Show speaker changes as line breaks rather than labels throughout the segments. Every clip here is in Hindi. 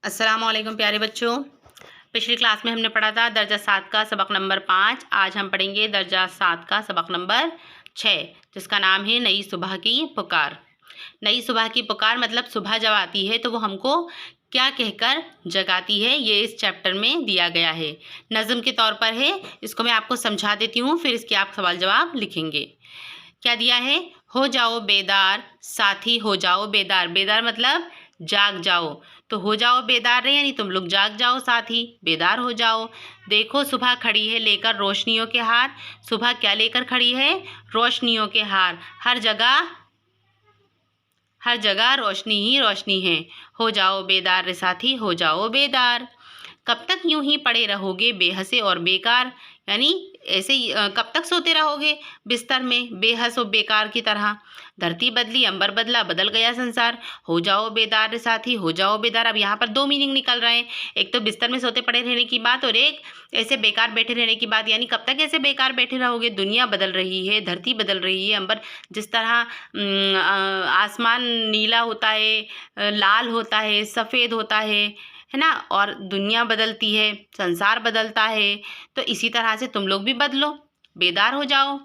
अस्सलाम वालेकुम प्यारे बच्चों। पिछली क्लास में हमने पढ़ा था दर्जा 7 का सबक नंबर 5। आज हम पढ़ेंगे दर्जा 7 का सबक नंबर 6, जिसका नाम है नई सुबह की पुकार। नई सुबह की पुकार मतलब सुबह जब आती है तो वो हमको क्या कहकर जगाती है, ये इस चैप्टर में दिया गया है। नज़म के तौर पर है, इसको मैं आपको समझा देती हूँ, फिर इसके आप सवाल जवाब लिखेंगे। क्या दिया है? हो जाओ बेदार साथी, हो जाओ बेदार। बेदार मतलब जाग जाओ, तो हो जाओ बेदार रे यानी तुम लोग जाग जाओ साथी, बेदार हो जाओ। देखो सुबह खड़ी है लेकर रोशनियों के हार। सुबह क्या लेकर खड़ी है? रोशनियों के हार। हर जगह रोशनी ही रोशनी है। हो जाओ बेदार रे साथी, हो जाओ बेदार। कब तक यूं ही पड़े रहोगे बेहसे और बेकार, यानी ऐसे ही कब तक सोते रहोगे बिस्तर में बेहस और बेकार की तरह। धरती बदली अंबर बदला, बदल गया संसार। हो जाओ बेदार रे साथी, हो जाओ बेदार। अब यहाँ पर दो मीनिंग निकल रहे हैं, एक तो बिस्तर में सोते पड़े रहने की बात और एक ऐसे बेकार बैठे रहने की बात। यानी कब तक ऐसे बेकार बैठे रहोगे? दुनिया बदल रही है, धरती बदल रही है, अंबर जिस तरह आसमान नीला होता है, लाल होता है, सफ़ेद होता है ना, और दुनिया बदलती है, संसार बदलता है, तो इसी तरह से तुम लोग भी बदलो, बेदार हो जाओ।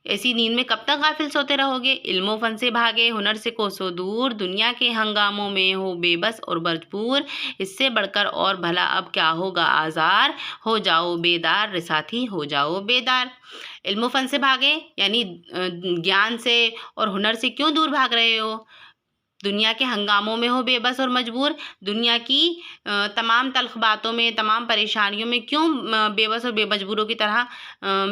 ऐसी नींद में कब तक गाफिल सोते रहोगे? इल्मो फन से भागे, हुनर से कोसों दूर, दुनिया के हंगामों में हो बेबस और भरपूर, इससे बढ़कर और भला अब क्या होगा आज़ार। हो जाओ बेदार रे साथी, हो जाओ बेदार। इल्मो फन से भागे यानी ज्ञान से और हुनर से क्यों दूर भाग रहे हो? दुनिया के हंगामों में हो बेबस और मजबूर, दुनिया की तमाम तल्ख बातों में, तमाम परेशानियों में क्यों बेबस और बेमजबूरों की तरह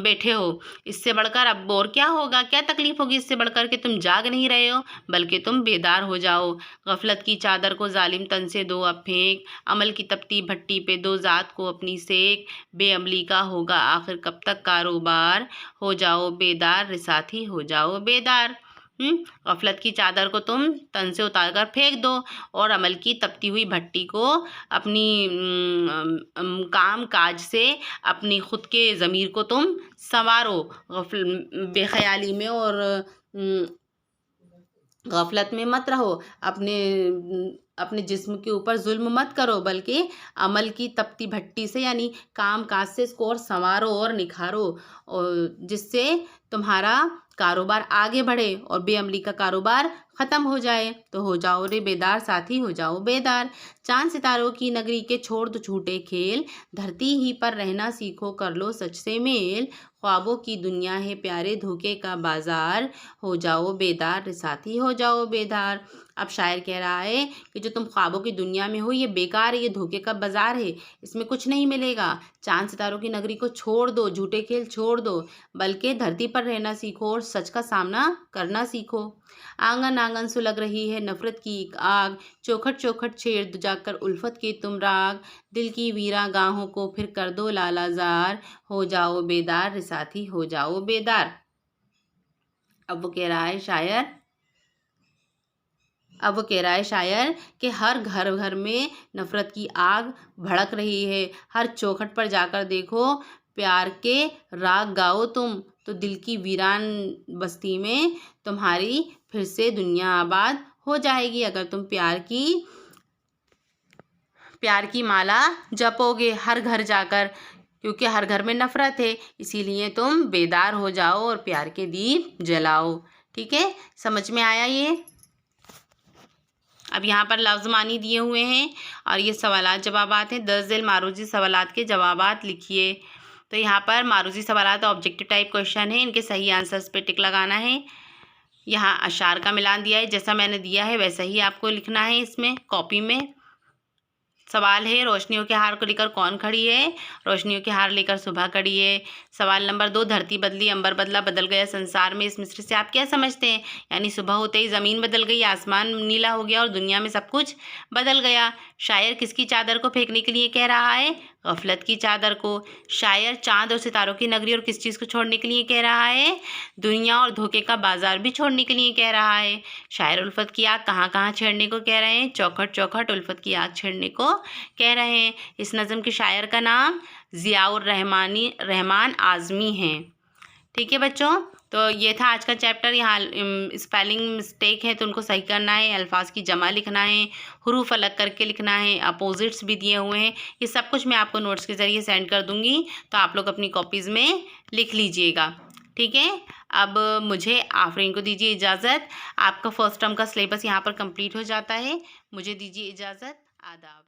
बैठे हो? इससे बढ़कर अब और क्या होगा, क्या तकलीफ़ होगी इससे बढ़कर कि तुम जाग नहीं रहे हो बल्कि तुम बेदार हो जाओ। गफलत की चादर को जालिम तन से दो अब फेंक, अमल की तपती भट्टी पे दो ज़ात को अपनी सेक, बेअमली का होगा आखिर कब तक कारोबार। हो जाओ बेदार रे साथी, हो जाओ बेदार। गफलत की चादर को तुम तन से उतार कर फेंक दो और अमल की तपती हुई भट्टी को अपनी काम काज से अपनी खुद के ज़मीर को तुम संवारो, बेख्याली में और गफलत में मत रहो। अपने जिस्म के ऊपर जुल्म मत करो, बल्कि अमल की तपती भट्टी से यानी काम काज से इसको और संवारो और निखारो, और जिससे तुम्हारा कारोबार आगे बढ़े और बेअमली का कारोबार ख़त्म हो जाए। तो हो जाओ रे बेदार साथी, हो जाओ बेदार। चांद सितारों की नगरी के छोड़ दो झूठे खेल, धरती ही पर रहना सीखो कर लो सच से मेल, ख्वाबों की दुनिया है प्यारे धोखे का बाजार। हो जाओ बेदार रे साथी, हो जाओ बेदार। अब शायर कह रहा है कि जो तुम ख्वाबों की दुनिया में हो ये बेकार है, ये धोखे का बाजार है, इसमें कुछ नहीं मिलेगा। चांद सितारों की नगरी को छोड़ दो, झूठे खेल छोड़ दो, बल्कि धरती पर रहना सीखो और सच का सामना करना सीखो। आंगन आंगन सुलग रही है नफरत की एक आग, चौखट चौखट छेड़ जाकर उल्फत के तुम राग, दिल की वीरा गाहों को फिर कर दो लालाजार। हो जाओ बेदार रे साथी, हो जाओ बेदार। अब वो कह रहा है शायर कि हर घर घर में नफरत की आग भड़क रही है, हर चौखट पर जाकर देखो प्यार के राग गाओ तुम, तो दिल की वीरान बस्ती में तुम्हारी फिर से दुनिया आबाद हो जाएगी अगर तुम प्यार की माला जपोगे हर घर जाकर, क्योंकि हर घर में नफरत है, इसीलिए तुम बेदार हो जाओ और प्यार के दीप जलाओ। ठीक है, समझ में आया ये? अब यहाँ पर लफ्ज़ मानी दिए हुए हैं और ये सवालात जवाबात हैं। 10 ज़िल मारूजी सवालात के जवाबात लिखिए। तो यहाँ पर मारूजी सवालात ऑब्जेक्टिव टाइप क्वेश्चन है, इनके सही आंसर्स पे टिक लगाना है। यहाँ अशार का मिलान दिया है, जैसा मैंने दिया है वैसा ही आपको लिखना है इसमें कॉपी में। सवाल है रोशनियों के हार को लेकर कौन खड़ी है? रोशनियों के हार लेकर सुबह खड़ी है। सवाल नंबर 2, धरती बदली अंबर बदला, बदल गया संसार में, इस मिसरे से आप क्या समझते हैं? यानी सुबह होते ही ज़मीन बदल गई, आसमान नीला हो गया और दुनिया में सब कुछ बदल गया। शायर किसकी चादर को फेंकने के लिए कह रहा है? गफलत की चादर को। शायर चाँद और सितारों की नगरी और किस चीज़ को छोड़ने के लिए कह रहा है? दुनिया और धोखे का बाजार भी छोड़ने के लिए कह रहा है। शायर उल्फत की आग कहाँ कहाँ छेड़ने को कह रहे हैं? चौखट चौखट उल्फत की आग छेड़ने को कह रहे हैं। इस नज़म के शायर का नाम ज़ियाउर रहमान आज़मी हैं। ठीक है बच्चों, तो ये था आज का चैप्टर। यहाँ स्पेलिंग मिस्टेक है तो उनको सही करना है, अल्फाज की जमा लिखना है, हरूफ अलग करके लिखना है, अपोजिट्स भी दिए हुए हैं। ये सब कुछ मैं आपको नोट्स के ज़रिए सेंड कर दूँगी, तो आप लोग अपनी कॉपीज़ में लिख लीजिएगा। ठीक है, अब मुझे आफरीन को दीजिए इजाज़त। आपका फर्स्ट टर्म का सिलेबस यहाँ पर कंप्लीट हो जाता है। मुझे दीजिए इजाज़त। आदाब।